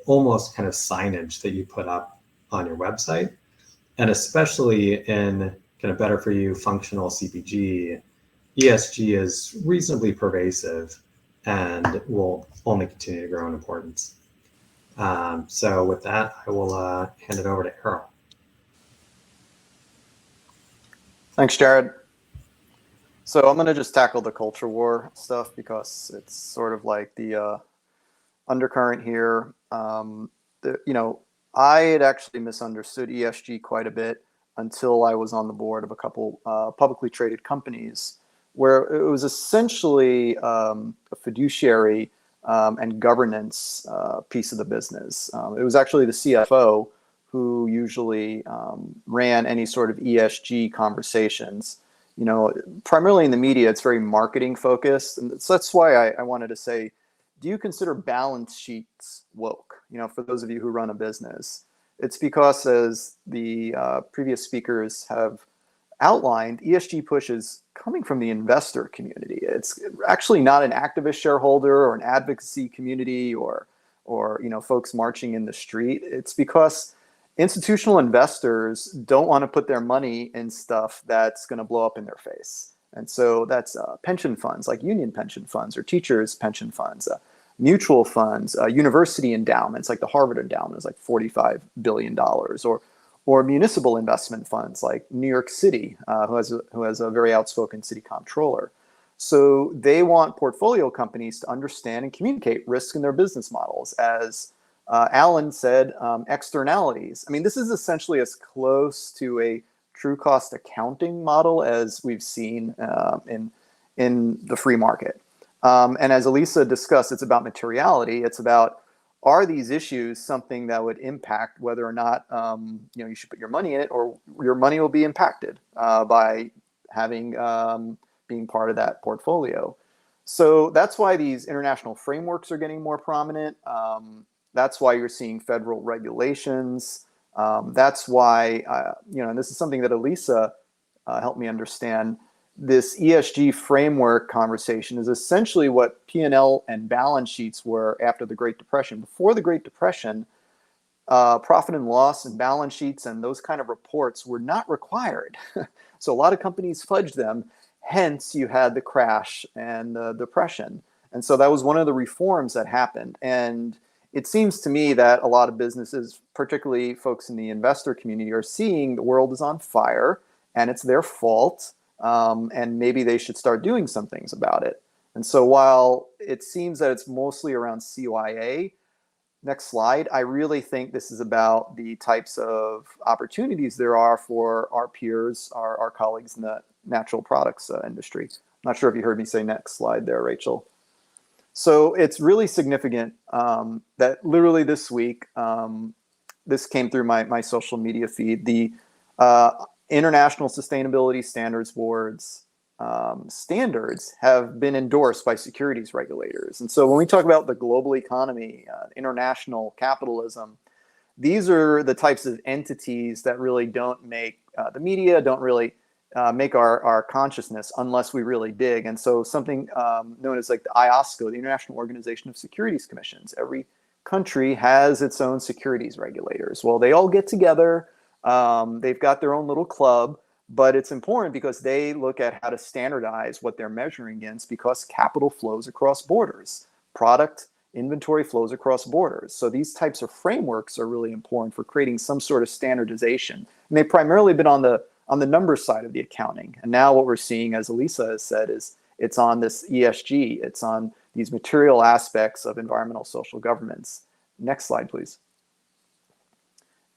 almost kind of signage that you put up on your website. And especially in kind of better for you functional CPG, ESG is reasonably pervasive and will only continue to grow in importance. So with that, I will hand it over to Errol. Thanks, Jared. So I'm going to just tackle the culture war stuff because it's sort of like the undercurrent here. I had actually misunderstood ESG quite a bit until I was on the board of a couple publicly traded companies where it was essentially a fiduciary and governance piece of the business. It was actually the CFO who usually ran any sort of ESG conversations. Primarily in the media, it's very marketing focused. And so that's why I wanted to say, do you consider balance sheets woke? For those of you who run a business, it's because, as the previous speakers have outlined, ESG push is coming from the investor community. It's actually not an activist shareholder or an advocacy community or folks marching in the street. It's because institutional investors don't want to put their money in stuff that's going to blow up in their face. And so that's pension funds like union pension funds or teachers pension funds, mutual funds, university endowments like the Harvard endowment is like $45 billion, or municipal investment funds like New York City, who has a very outspoken city comptroller. So they want portfolio companies to understand and communicate risk in their business models as Alan said externalities. I mean, this is essentially as close to a true cost accounting model as we've seen in the free market. And as Elisa discussed, it's about materiality. It's about, are these issues something that would impact whether or not you should put your money in it, or your money will be impacted by having being part of that portfolio. So that's why these international frameworks are getting more prominent. That's why you're seeing federal regulations. That's why, and this is something that Elisa helped me understand. This ESG framework conversation is essentially what P&L and balance sheets were after the Great Depression. Before the Great Depression, profit and loss and balance sheets and those kind of reports were not required. So a lot of companies fudged them. Hence, you had the crash and the depression. And so that was one of the reforms that happened. And it seems to me that a lot of businesses, particularly folks in the investor community, are seeing the world is on fire and it's their fault. And maybe they should start doing some things about it. And so while it seems that it's mostly around CYA, next slide, I really think this is about the types of opportunities there are for our peers, our colleagues in the natural products industry. I'm not sure if you heard me say next slide there, Rachel. So it's really significant that literally this week, this came through my social media feed, the International Sustainability Standards Board's standards have been endorsed by securities regulators. And so when we talk about the global economy, international capitalism, these are the types of entities that really don't make the media, don't really make our consciousness unless we really dig. And so something known as like the IOSCO, the International Organization of Securities Commissions, every country has its own securities regulators. Well, they all get together. They've got their own little club, but it's important because they look at how to standardize what they're measuring against, because capital flows across borders, product inventory flows across borders. So these types of frameworks are really important for creating some sort of standardization. And they've primarily been on the numbers side of the accounting. And now what we're seeing, as Elisa has said, is it's on this ESG, it's on these material aspects of environmental social governance. Next slide, please.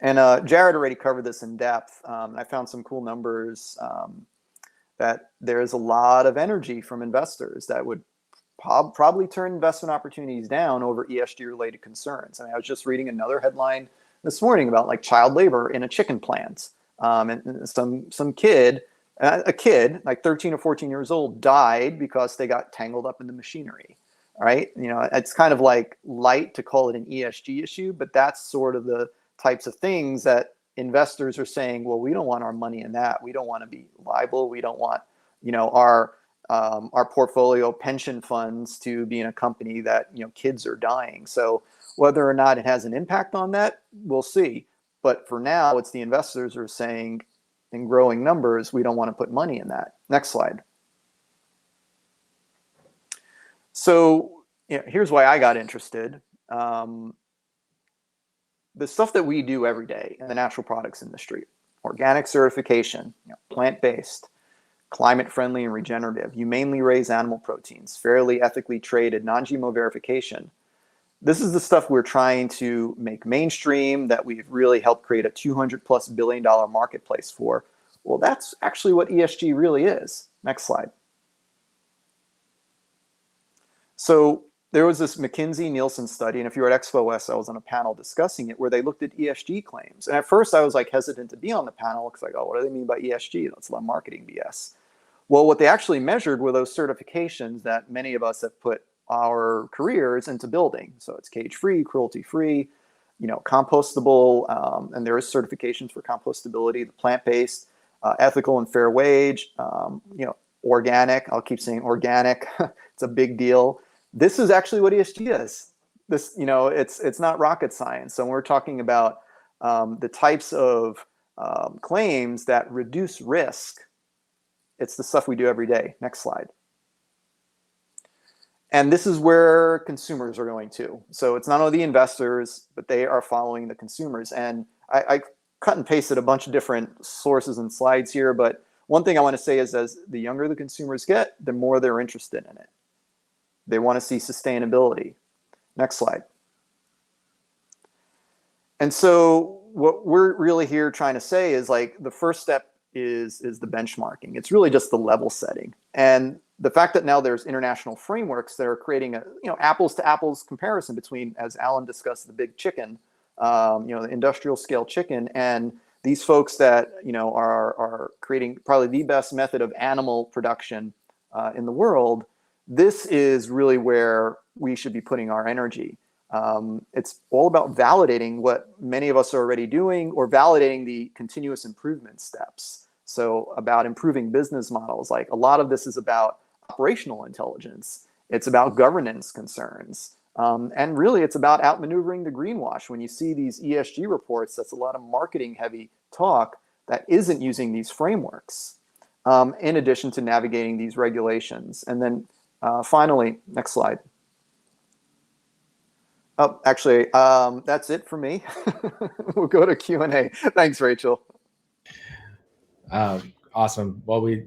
And Jared already covered this in depth. I found some cool numbers that there's a lot of energy from investors that would probably turn investment opportunities down over ESG related concerns. And I was just reading another headline this morning about like child labor in a chicken plant. And some kid, a kid like 13 or 14 years old, died because they got tangled up in the machinery. All right. You know, it's kind of like light to call it an ESG issue, but that's sort of the types of things that investors are saying, well, we don't want our money in that. We don't want to be liable. We don't want, our portfolio pension funds to be in a company that, kids are dying. So whether or not it has an impact on that, we'll see. But for now, it's the investors are saying in growing numbers, we don't want to put money in that. Next slide. So here's why I got interested. The stuff that we do every day in the natural products industry, organic certification, plant-based, climate-friendly and regenerative, humanely raised animal proteins, fairly ethically traded, non-GMO verification. This is the stuff we're trying to make mainstream, that we've really helped create a $200+ billion marketplace for. Well, that's actually what ESG really is. Next slide. So there was this McKinsey-Nielsen study, and if you were at Expo West, I was on a panel discussing it, where they looked at ESG claims. And at first I was like hesitant to be on the panel because what do they mean by ESG? That's a lot of marketing BS. Well, what they actually measured were those certifications that many of us have put our careers into building. So it's cage-free, cruelty-free, compostable, and there is certifications for compostability, the plant-based, ethical and fair wage, organic. I'll keep saying organic. It's a big deal. This is actually what ESG is. This, it's not rocket science. So when we're talking about the types of claims that reduce risk, it's the stuff we do every day. Next slide. And this is where consumers are going to. So it's not only the investors, but they are following the consumers. And I cut and pasted a bunch of different sources and slides here. But one thing I want to say is, as the younger the consumers get, the more they're interested in it. They want to see sustainability. Next slide. And so what we're really here trying to say is like the first step is the benchmarking. It's really just the level setting. And the fact that now there's international frameworks that are creating a apples to apples comparison between, as Alan discussed, the big chicken, the industrial scale chicken, and these folks that are creating probably the best method of animal production in the world. This is really where we should be putting our energy. It's all about validating what many of us are already doing, or validating the continuous improvement steps. So about improving business models, like a lot of this is about operational intelligence. It's about governance concerns. And really it's about outmaneuvering the greenwash. When you see these ESG reports, that's a lot of marketing heavy talk that isn't using these frameworks, in addition to navigating these regulations. And then finally, next slide. Oh, actually, that's it for me. We'll go to Q&A. Thanks, Rachel. Awesome. Well, we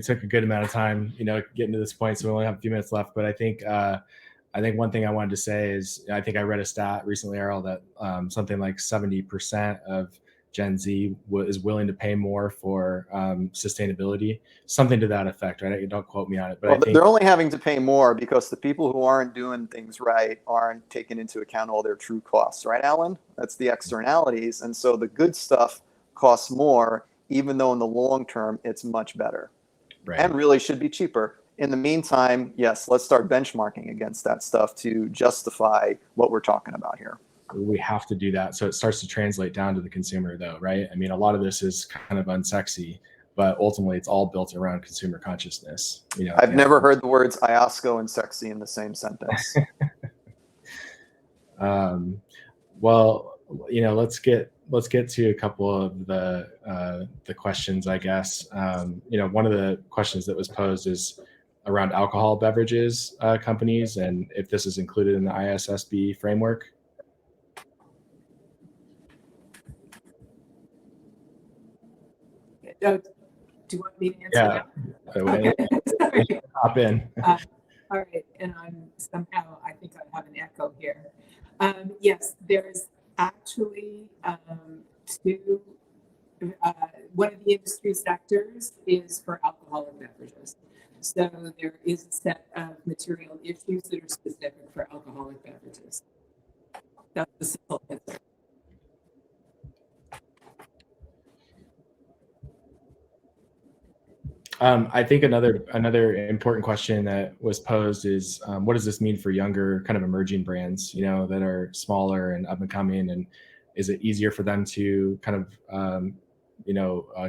took a good amount of time, getting to this point, so we only have a few minutes left. But I think one thing I wanted to say is, I think I read a stat recently, Errol, that something like 70% of Gen Z is willing to pay more for sustainability, something to that effect, right? Don't quote me on it, but well, I think they're only having to pay more because the people who aren't doing things right aren't taking into account all their true costs, right, Alan? That's the externalities. And so the good stuff costs more, even though in the long term, it's much better, right, and really should be cheaper. In the meantime, yes, let's start benchmarking against that stuff to justify what we're talking about here. We have to do that. So it starts to translate down to the consumer though, right? I mean, a lot of this is kind of unsexy, but ultimately it's all built around consumer consciousness. I've never heard the words Iosco and sexy in the same sentence. Well, let's get to a couple of the questions, I guess. One of the questions that was posed is around alcohol beverages companies, and if this is included in the ISSB framework. Do you want me to answer that? Yeah. Hop in. All right, and I think I have an echo here. Yes, there's actually two. One of the industry sectors is for alcoholic beverages. So there is a set of material issues that are specific for alcoholic beverages. That's the simple answer. I think another important question that was posed is, what does this mean for younger kind of emerging brands, that are smaller and up and coming, and is it easier for them to kind of,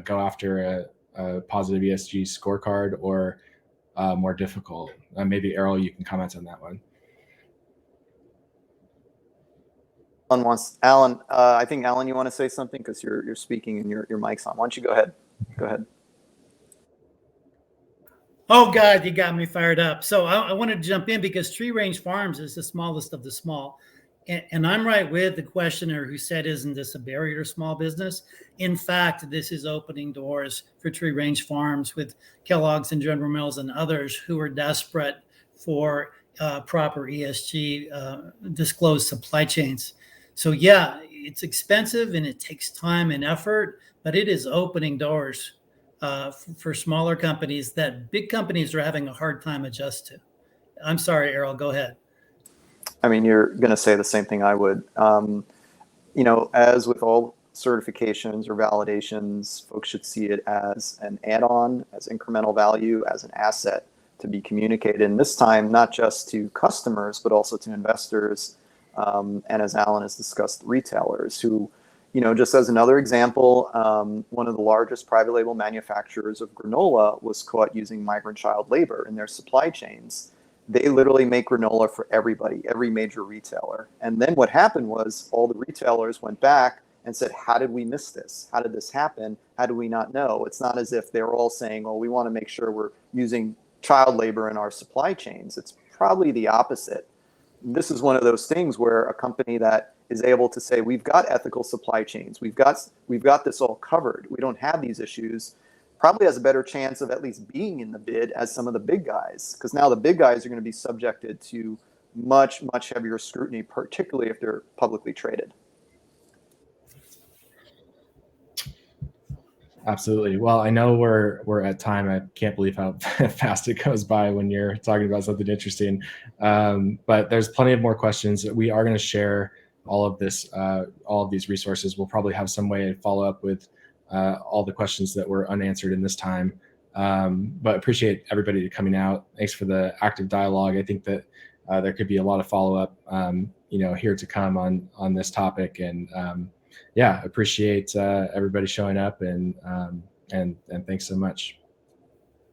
go after a positive ESG scorecard, or more difficult? Maybe Errol, you can comment on that one. Alan, I think Alan, you want to say something because you're speaking and your mic's on. Why don't you go ahead? Go ahead. Oh God, you got me fired up. So I wanted to jump in because Tree Range Farms is the smallest of the small. And I'm right with the questioner who said, isn't this a barrier to small business? In fact, this is opening doors for Tree Range Farms with Kellogg's and General Mills and others who are desperate for proper ESG disclosed supply chains. So yeah, it's expensive and it takes time and effort, but it is opening doors for smaller companies that big companies are having a hard time adjust to. I'm sorry, Errol, go ahead. I mean, you're going to say the same thing I would. As with all certifications or validations, folks should see it as an add-on, as incremental value, as an asset to be communicated. And this time, not just to customers, but also to investors. And as Alan has discussed, retailers who, just as another example, one of the largest private label manufacturers of granola was caught using migrant child labor in their supply chains. They literally make granola for everybody, every major retailer. And then what happened was all the retailers went back and said, how did we miss this? How did this happen? How do we not know? It's not as if they were all saying, well, we want to make sure we're using child labor in our supply chains. It's probably the opposite. This is one of those things where a company that is able to say, we've got ethical supply chains, we've got this all covered, we don't have these issues, probably has a better chance of at least being in the bid as some of the big guys, because now the big guys are going to be subjected to much, much heavier scrutiny, particularly if they're publicly traded. Absolutely. Well, I know we're at time. I can't believe how fast it goes by when you're talking about something interesting. But there's plenty of more questions. We are going to share all of this, all of these resources. We'll probably have some way to follow up with all the questions that were unanswered in this time. But appreciate everybody coming out. Thanks for the active dialogue. I think that there could be a lot of follow up, here to come on this topic. And yeah, appreciate everybody showing up, and thanks so much.